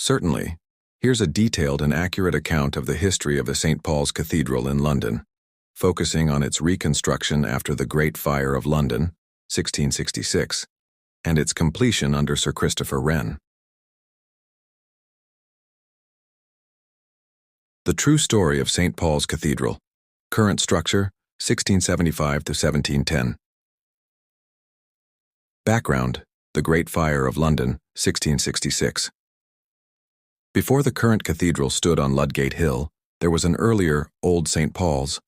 Certainly. Here's a detailed and accurate account of the history of the St. Paul's Cathedral in London, focusing on its reconstruction after the Great Fire of London, 1666, and its completion under Sir Christopher Wren. The true story of St. Paul's Cathedral. Current structure, 1675 to 1710. Background: the Great Fire of London, 1666. Before the current cathedral stood on Ludgate Hill, there was an earlier Old St. Paul's,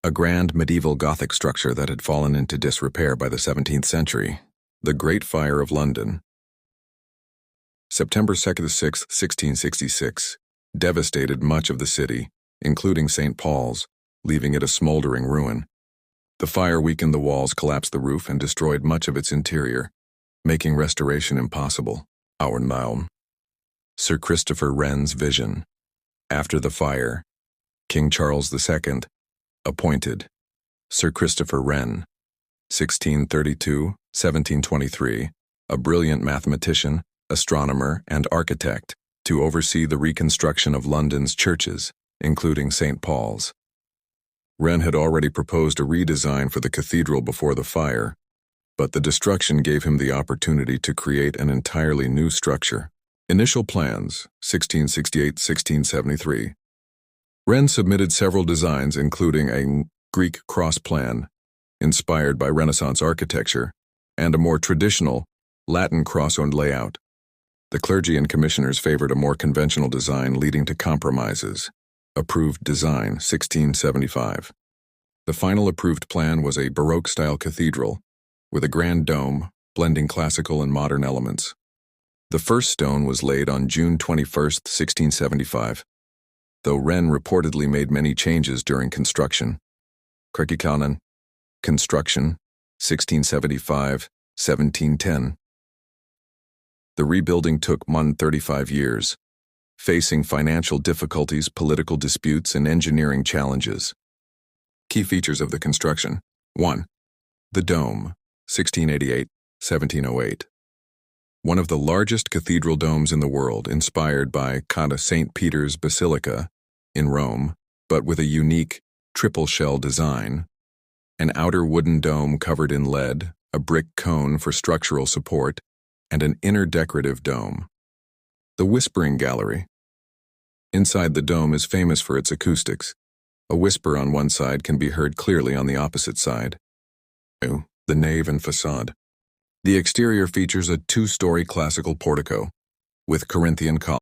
a grand medieval Gothic structure that had fallen into disrepair by the 17th century. The Great Fire of London. September 2nd to 6th, 1666, devastated much of the city, including St. Paul's, leaving it a smoldering ruin. The fire weakened the walls, collapsed the roof, and destroyed much of its interior, making restoration impossible. Our Naum. Sir Christopher Wren's vision. After the fire, King Charles II appointed Sir Christopher Wren, 1632-1723, a brilliant mathematician, astronomer, and architect, to oversee the reconstruction of London's churches, including St. Paul's. Wren had already proposed a redesign for the cathedral before the fire, but the destruction gave him the opportunity to create an entirely new structure. Initial plans, 1668-1673. Wren submitted several designs, including a Greek cross plan, inspired by Renaissance architecture, and a more traditional Latin cross-owned layout. The clergy and commissioners favored a more conventional design, leading to compromises. Approved design, 1675. The final approved plan was a Baroque-style cathedral, with a grand dome, blending classical and modern elements. The first stone was laid on June 21, 1675, though Wren reportedly made many changes during construction. Kirkikanen, construction, 1675-1710. The rebuilding took 35 years, facing financial difficulties, political disputes, and engineering challenges. Key features of the construction. 1. The dome, 1688-1708. One of the largest cathedral domes in the world, inspired by St. Peter's Basilica in Rome, but with a unique triple-shell design. An outer wooden dome covered in lead, a brick cone for structural support, and an inner decorative dome. The Whispering Gallery. Inside the dome is famous for its acoustics. A whisper on one side can be heard clearly on the opposite side. 2. The nave and facade. The exterior features a two-story classical portico with Corinthian columns.